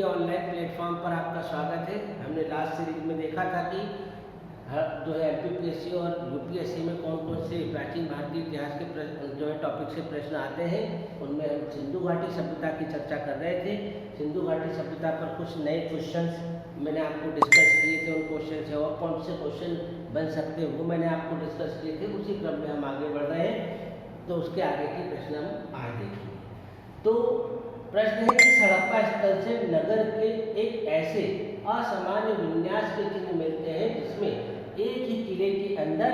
के online platform पर आपका स्वागत है। हमने लास्ट सीरीज में देखा था कि जो है एमपीपीएससी और यूपीएससी में कौन कौन से प्राचीन भारतीय इतिहास के जो है टॉपिक से प्रश्न आते हैं। उनमें हम सिंधु घाटी सभ्यता की चर्चा कर रहे थे। सिंधु घाटी सभ्यता पर कुछ नए क्वेश्चंस मैंने आपको डिस्कस किए थे। उन क्वेश्चन से और कौन से क्वेश्चन बन सकते हैं वो मैंने आपको डिस्कस किए थे। उसी क्रम में हम आगे बढ़ रहे हैं, तो उसके आगे के प्रश्न हम आज देखेंगे। तो प्रश्न है कि हड़प्पा स्थल से नगर के एक ऐसे असामान्य विन्यास के चिन्ह मिलते हैं जिसमें एक ही किले के अंदर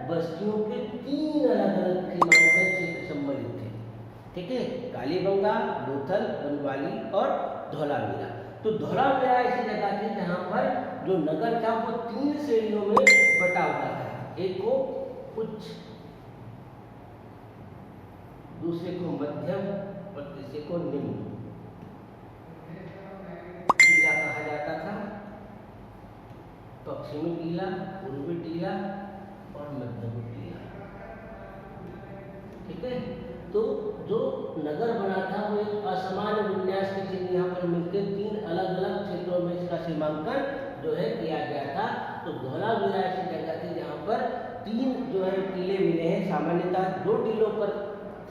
बस्तियों के 3 अलग अलग सीमांकन क्षेत्र सम्मिलित थे। ठीक है, कालीबंगा, लोथल, बनवाली और धौलावीरा। तो धौलावीरा ऐसी जगह थी जहाँ पर जो नगर था वो 3 श्रेणियों में बटा हुआ था। एक को उच्च, दूसरे को मध्यम और तीसरे को निम्न टीला कहा जाता था। पश्चिमी टीला, पूर्वी टीला और मध्यमी टीला। ठीक है, तो जो नगर बना था वो एक असामान्य विन्यास के चिन्ह यहाँ पर मिलकर 3 अलग अलग क्षेत्रों में इसका सीमांकन जो है किया गया था। तो धौलावीरा ऐसी जगह थी जहाँ पर 3 जो है टीले मिले हैं। सामान्यतः 2 टीलों पर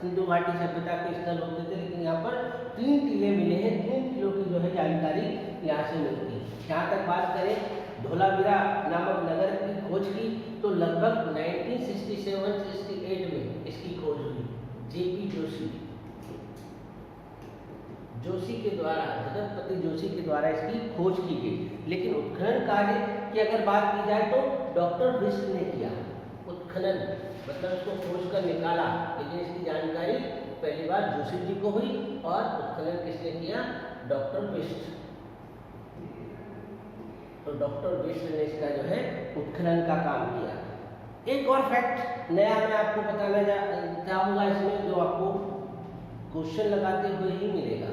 सिंधु घाटी सभ्यता के स्थल होते थे, लेकिन यहाँ पर 3 टीले मिले हैं। 3 टीलों की जो है जानकारी यहाँ से मिलती है। जहाँ तक बात करें धौलावीरा नामक नगर की खोज की, तो लगभग 1967-68 में इसकी खोज हुई। जेपी जोशी के द्वारा, जगतपति जोशी के द्वारा इसकी खोज की गई। लेकिन उत्खनन कार्य की अगर बात की जाए तो डॉक्टर बिष्ट ने किया। उत्खनन मतलब इसको खोज कर निकाला, लेकिन इसकी जानकारी पहली बार जोशी जी को हुई और उत्खनन किसने किया? डॉक्टर बिष्ट। तो डॉक्टर बिष्ट ने इसका जो है उत्खनन का काम किया। एक और फैक्ट नया मैं आपको बताना चाहूँगा इसमें, जो आपको क्वेश्चन लगाते हुए ही मिलेगा।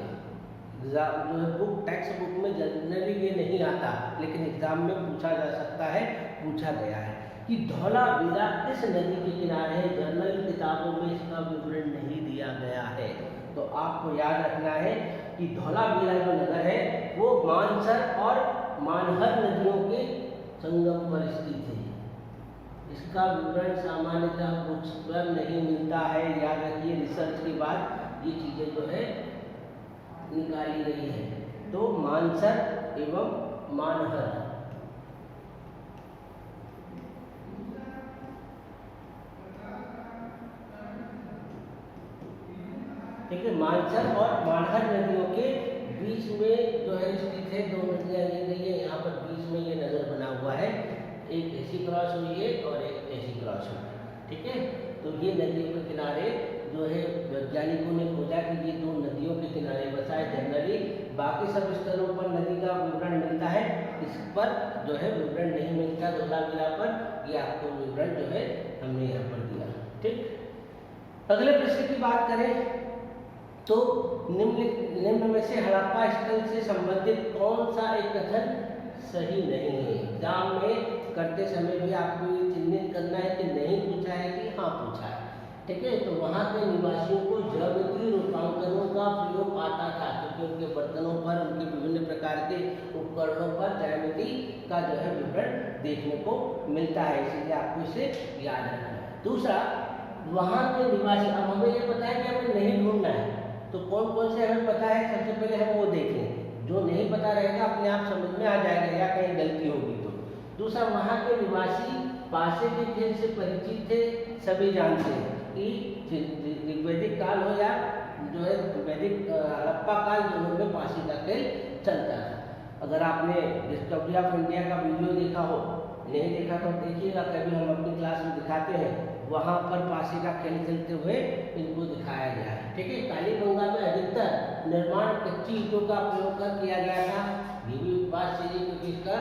जो है बुक, टेक्स्ट बुक में जनरली ये नहीं आता, लेकिन एग्जाम में पूछा जा सकता है, पूछा गया है कि धौलावीरा किस नदी के किनारे है। जर्नल किताबों में इसका विवरण नहीं दिया गया है। तो आपको याद रखना है कि धौलावीरा जो नगर है वो मानसर और मानहर नदियों के संगम पर स्थित है। इसका विवरण सामान्यतः बुक्स पर नहीं मिलता है। याद रखिए, रिसर्च के बाद ये चीज़ें जो है निकाली गई है। तो मानसर एवं मानहर, ठीक है, मानसर और मानहर नदियों के बीच में जो है स्थित है। 2 नदियाँ ली गई है यहाँ पर, बीच में ये नगर बना हुआ है। एक ऐसी क्रॉस हुई है और एक ऐसी क्रॉस हुई है। ठीक है, तो ये नदियों के किनारे जो है वैज्ञानिकों ने खोजा कि ये 2 नदियों के किनारे बसा है। जनरली बाकी सब स्थलों पर नदी का विवरण मिलता है, इस पर जो है विवरण नहीं मिलता। धौलावीरा पर ये आपको विवरण जो है हमने यहाँ पर दिया। ठीक, अगले प्रश्न की बात करें तो निम्न में से हड़प्पा स्थल से संबंधित कौन सा एक कथन सही नहीं है। एग्जाम में करते समय भी आपको ये चिन्हित करना है कि नहीं पूछा है कि हाँ पूछा है। ठीक है, तो वहाँ के निवासियों को ज्यामितीय रूपांकनों का प्रयोग आता था, क्योंकि उनके बर्तनों पर, उनके विभिन्न प्रकार के उपकरणों पर ज्यामिति का जो है विवरण देखने को मिलता है। इसलिए आपको इसे याद रखना है। दूसरा, वहाँ के निवासी, अब हमें ये पता है कि हमें नहीं ढूंढना है, तो कौन कौन से हमें पता है सबसे पहले हम वो देख लें। जो नहीं पता रहेगा अपने आप समझ में आ जाएगा या कहीं गलती होगी तो। दूसरा, वहाँ के निवासी पासे के खेल से परिचित थे। सभी जानते हैं कि वैदिक काल हो या जो है वैदिक हड़प्पा काल, दोनों में पासी का खेल चलता था। अगर आपने डिस्कवरी ऑफ इंडिया का वीडियो देखा हो, नहीं देखा तो देखिएगा, कभी हम अपनी क्लास में दिखाते हैं। वहाँ पर पासी का खेल खेलते हुए इनको दिखाया गया है। ठीक है, कालीबंगा में अधिकतर निर्माण कच्ची ईंटों का प्रयोग कर किया गया था। ये भी बात सही है, क्योंकि इसका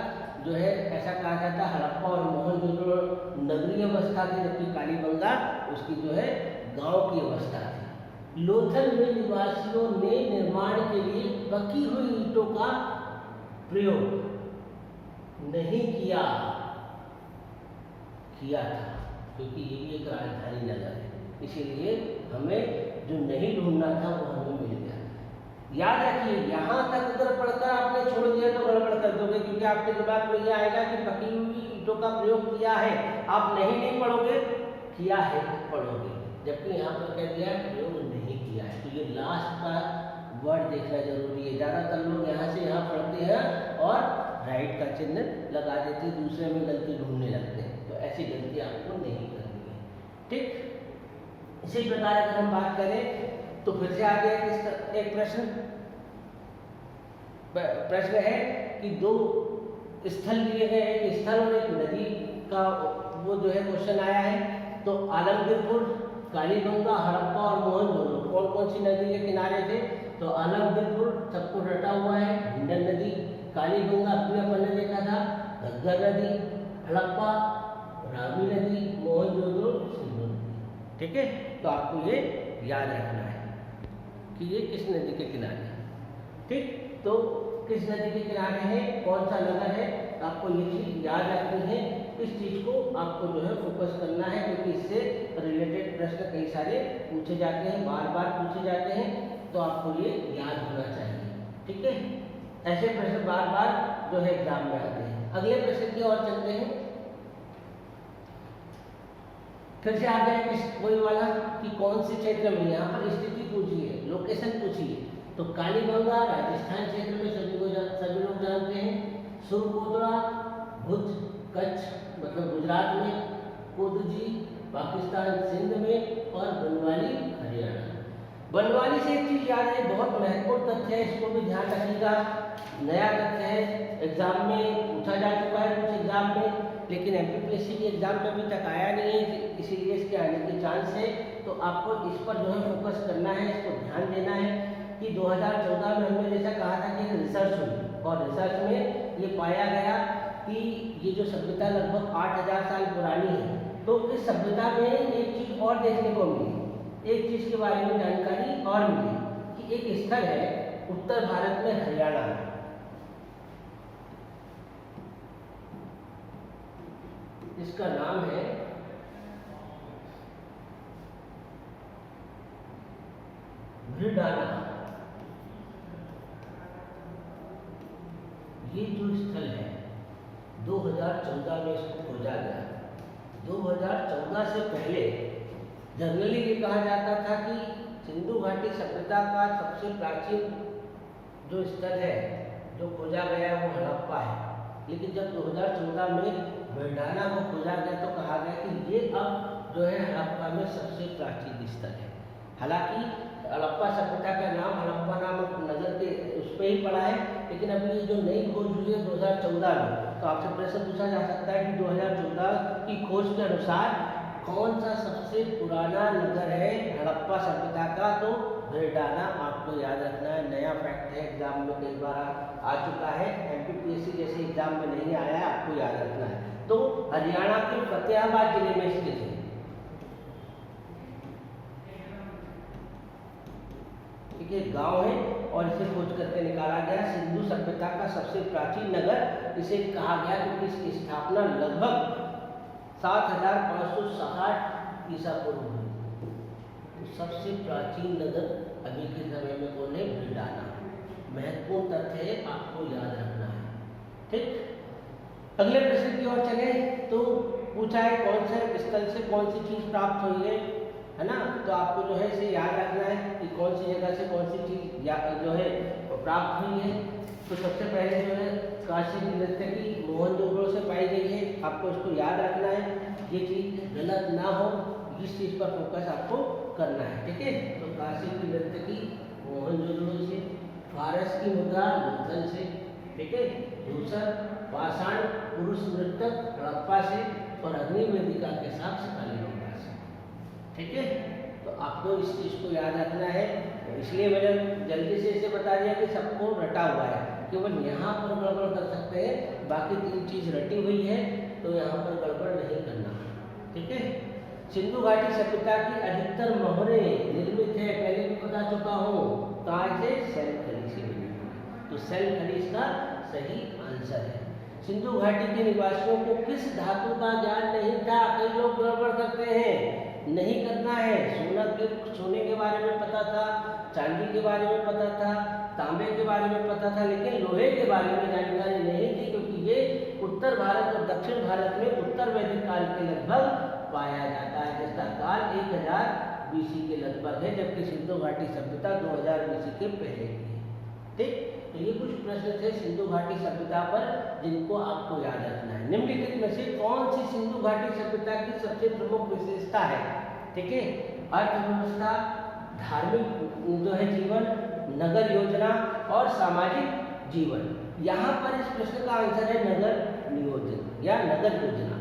जो है ऐसा कहा जाता है हड़प्पा और मोहनजोदड़ो नगरीय अवस्था थी, जबकि कालीबंगा उसकी जो है गांव की अवस्था थी। लोथल में निवासियों ने निर्माण के लिए पकी हुई ईंटों का प्रयोग नहीं किया था, क्योंकि ये भी एक राजधानी नगर है। इसीलिए हमें जो नहीं ढूंढना था वो हमें मिल गया। याद रखिए यहाँ तक अगर पढ़कर आपने छोड़ दिया तो गड़बड़ कर दोगे, क्योंकि आपके दिमाग में ये आएगा कि पकी हुई ईंटों का प्रयोग किया है, आप नहीं पढ़ोगे, किया है पढ़ोगे, जबकि यहाँ पर कह दिया प्रयोग नहीं किया है। तो ये लास्ट का वर्ड देखना जरूरी है। ज़्यादातर लोग यहाँ से यहाँ पढ़ते हैं और राइट का चिन्ह लगा देते हैं, दूसरे में गलती ढूंढने लगते हैं, तो ऐसी गलती आपको नहीं करनी है। ठीक, इसी प्रकार अगर हम बात करें तो फिर से आ गया एक प्रश्न है कि दो स्थल लिए गए, एक स्थल और एक नदी का वो जो है क्वेश्चन आया है। तो आलमगीरपुर, कालीगंगा, हड़प्पा और मोहनजोदड़ो कौन कौन सी नदी के किनारे थे? तो आलमगीरपुर सबको रटा हुआ है, हिंडन नदी, कालीगंगा अभी अपन ने देखा था, घग्गर नदी, हड़प्पा रावी नदी, मोहनजोदड़ो सिंधु नदी। ठीक है, तो आपको ये याद रखना है कि ये किस नदी के किनारे है। ठीक, तो किस नदी के किनारे है, कौन सा नगर है, आपको ये चीज याद रखनी है। इस चीज को आपको जो है फोकस करना है, क्योंकि इससे रिलेटेड प्रश्न कई सारे पूछे जाते हैं, बार बार पूछे जाते हैं, तो आपको ये याद होना चाहिए। ठीक है, ऐसे प्रश्न बार बार जो है एग्जाम में आते हैं। अगले प्रश्न की ओर चलते हैं। फिर से आ गया कोई वाला कि कौन से क्षेत्र में, यहाँ पर स्थिति पूछी है, लोकेशन पूछी है। तो कालीगंगा राजस्थान क्षेत्र में सभी लोग जानते हैं, सुरकोतरा भुज कच्छ मतलब गुजरात में, कोदजी पाकिस्तान सिंध में, और बनवाली हरियाणा। बनवाली से एक चीज याद है, बहुत महत्वपूर्ण तथ्य है, इसको भी ध्यान रखिएगा। नया तथ्य है, एग्जाम में पूछा जा चुका है कुछ एग्जाम में, लेकिन एमपीपीएससी के एग्जाम में अभी तक आया नहीं है, इसीलिए इसके आने के चांस है। तो आपको इस पर जो है फोकस करना है, इसको ध्यान देना है कि 2014 में हमने जैसा कहा था कि एक रिसर्च हुई, और रिसर्च में ये पाया गया कि ये जो सभ्यता लगभग 8000 साल पुरानी है। तो इस सभ्यता में एक चीज और देखने को मिली, एक चीज के बारे में जानकारी और मिली कि एक स्थल है उत्तर भारत में, हरियाणा में, इसका नाम है भ्रिडाना। ये जो स्थल है 2014 में इसको खोजा गया। 2014 से पहले जनरली ये कहा जाता था कि सिंधु घाटी सभ्यता का सबसे प्राचीन जो स्थल है जो खोजा गया है वो हड़प्पा है, लेकिन जब 2014 में भ्रिडाना को खोजा गया तो कहा गया कि ये अब जो है हड़प्पा में सबसे प्राचीन स्थल है। हालांकि हड़प्पा सभ्यता का नाम हड़प्पा नामक नगर के उस पर ही पड़ा है, लेकिन अभी ये जो नई खोज हुई है 2014 में, तो आपसे प्रश्न पूछा जा सकता है कि 2014 की खोज के अनुसार कौन सा सबसे पुराना नगर है हड़प्पा सभ्यता का? तो भ्रिडाना आपको याद रखना है। नया फैक्ट है, एग्जाम में कई बार आ चुका है, एमपीपीएससी जैसे एग्जाम में नहीं आया है, आपको याद रखना है। तो हरियाणा के फतेहाबाद जिले में स्थित है। ठीक है, गांव है और इसे खोज करके निकाला गया। सिंधु सभ्यता का सबसे प्राचीन नगर इसे कहा गया क्योंकि इसकी स्थापना लगभग 7560 ईसा पूर्व हुई। तो सबसे प्राचीन नगर अभी के समय में कौन है? भ्रिडाना। महत्वपूर्ण तथ्य है, आपको याद रखना है। ठीक, अगले प्रश्न की ओर चले तो पूछा है कौन से स्थल से कौन सी चीज प्राप्त हुई है ना? तो आपको जो है इसे याद रखना है कि कौन सी जगह से कौन सी चीज जो है प्राप्त हुई है। तो सबसे पहले जो है काशी की नर्तकी मोहनजोदड़ो से पाई गई है, आपको इसको याद रखना है, ये चीज गलत ना हो, इस चीज पर फोकस आपको करना है। ठीक है, तो काशी की नर्तकी मोहनजोदड़ो से, फारस की मुद्रा लोथल से, ठीक है, दूसरा पाषाण पुरुष नृतक हड़प्पा से, और अग्नि वेदिका के साक्ष्य कालीगंगा से। ठीक है, तो आपको इस चीज को याद रखना है, इसलिए मैंने जल्दी से इसे बता दिया कि सबको रटा हुआ है, केवल यहाँ पर गड़बड़ कर सकते हैं, बाकी तीन चीज रटी हुई है तो यहाँ पर गड़बड़ नहीं करना। ठीक है, सिंधु घाटी सभ्यता की अधिकतर मोहरे निर्मित है, पहले भी बता चुका हूँ, कहाँ से? सेल खली से बनी हुई। तो सेल खली इसका सही आंसर है। सिंधु घाटी के निवासियों को किस धातु का ज्ञान नहीं था? कई लोग गड़बड़ करते हैं, नहीं करना है। सोने के बारे में पता था, चांदी के बारे में पता था, तांबे के बारे में पता था, लेकिन लोहे के बारे में जानकारी नहीं थी, क्योंकि ये उत्तर भारत और दक्षिण भारत में उत्तर वैदिक काल के लगभग पाया जाता है, जिसका काल 1000 BC के लगभग है, जबकि सिंधु घाटी सभ्यता 2000 BC के पहले की है। ठीक, तो ये कुछ प्रश्न थे सिंधु घाटी सभ्यता पर, जिनको आपको याद रखना है। निम्नलिखित में से कौन सी सिंधु घाटी सभ्यता की सबसे प्रमुख विशेषता है? ठीक है, अर्थव्यवस्था, धार्मिक जो है जीवन, नगर योजना और सामाजिक जीवन। यहाँ पर इस प्रश्न का आंसर है नगर नियोजन या नगर योजना।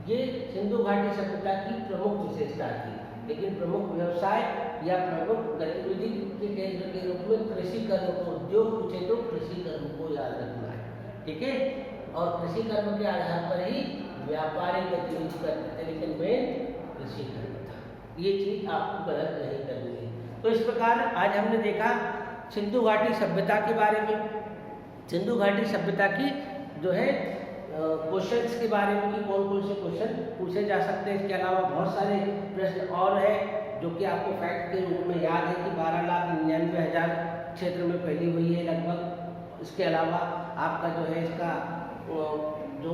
ये सिंधु घाटी सभ्यता की प्रमुख विशेषता थी, लेकिन प्रमुख व्यवसाय या प्रमुख गतिविधि के केंद्र के रूप में कृषि कर्म को, उद्योग पूछे तो कृषि कर्म को याद रखना है। ठीक है, और कृषि कर्म के आधार पर ही व्यापारिक गतिविधि करते थे, लेकिन मेन कृषि कर्म था। ये चीज आपको गलत नहीं करनी है। तो इस प्रकार आज हमने देखा सिंधु घाटी सभ्यता के बारे में, सिंधु घाटी सभ्यता की जो है क्वेश्चंस के बारे में कि कौन कौन से क्वेश्चन पूछे जा सकते हैं। इसके अलावा बहुत सारे प्रश्न और है जो कि आपको फैक्ट के रूप में याद है कि 12,99,000 क्षेत्र में फैली हुई है लगभग। इसके अलावा आपका जो है इसका जो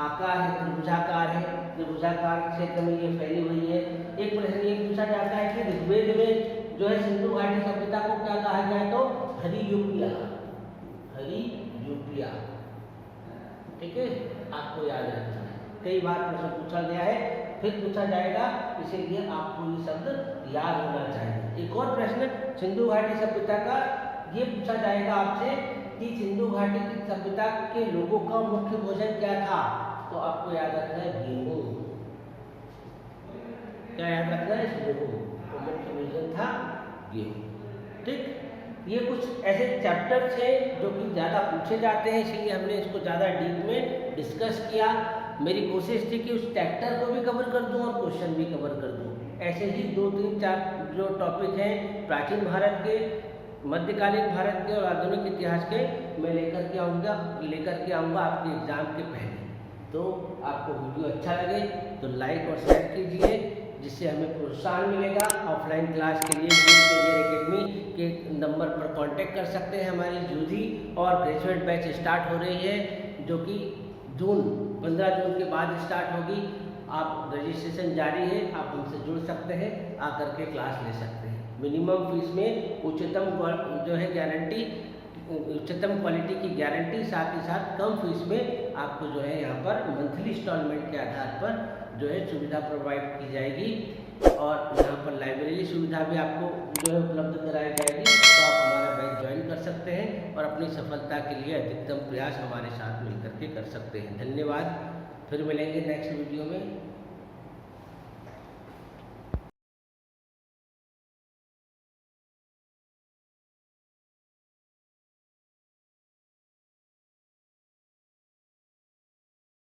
आकार है त्रिभुजाकार है, त्रिभुजाकार क्षेत्र में ये फैली हुई है। एक प्रश्न ये पूछा जाता है कि ऋग्वेद में जो है सिंधु घाटी सभ्यता को क्या कहा गया है? तो हरियूपिया, हरियूपिया। ठीक है, आपको याद रखना है। कई बार प्रश्न पूछा गया है, फिर पूछा जाएगा, इसीलिए आपको ये शब्द याद होना चाहिए। एक और प्रश्न सिंधु घाटी सभ्यता का ये पूछा जाएगा आपसे कि सिंधु घाटी की सभ्यता के लोगों का मुख्य भोजन क्या था? तो आपको याद रखना है गेहूं। क्या याद रखना है? गेहूं। तो मुख्य भोजन था गेहूं। ठीक, ये कुछ ऐसे चैप्टर्स हैं जो कि ज़्यादा पूछे जाते हैं, इसीलिए हमने इसको ज़्यादा डीप में डिस्कस किया। मेरी कोशिश थी कि उस चैप्टर को भी कवर कर दूं और क्वेश्चन भी कवर कर दूं। ऐसे ही 2, 3, 4 जो टॉपिक हैं प्राचीन भारत के, मध्यकालीन भारत के और आधुनिक इतिहास के मैं लेकर के आऊँगा आपके एग्जाम के पहले। तो आपको वीडियो अच्छा लगे तो लाइक और शेयर कीजिए, जिससे हमें प्रोत्साहन मिलेगा। ऑफलाइन क्लास के लिए करियर एकेडमी के नंबर पर कांटेक्ट कर सकते हैं। हमारी यूजी और ग्रेजुएट बैच स्टार्ट हो रही है, जो कि 15 जून के बाद स्टार्ट होगी। आप रजिस्ट्रेशन जारी है, आप हमसे जुड़ सकते हैं, आकर के क्लास ले सकते हैं। मिनिमम फीस में उच्चतम जो है गारंटी, उच्चतम क्वालिटी की गारंटी, साथ ही साथ कम फीस में आपको जो है यहाँ पर मंथली इंस्टॉलमेंट के आधार पर जो है सुविधा प्रोवाइड की जाएगी। और यहाँ पर लाइब्रेरी सुविधा भी आपको जो है उपलब्ध कराई जाएगी। तो आप हमारा बैच ज्वाइन कर सकते हैं और अपनी सफलता के लिए अधिकतम प्रयास हमारे साथ मिलकर के कर सकते हैं। धन्यवाद, फिर मिलेंगे नेक्स्ट वीडियो में।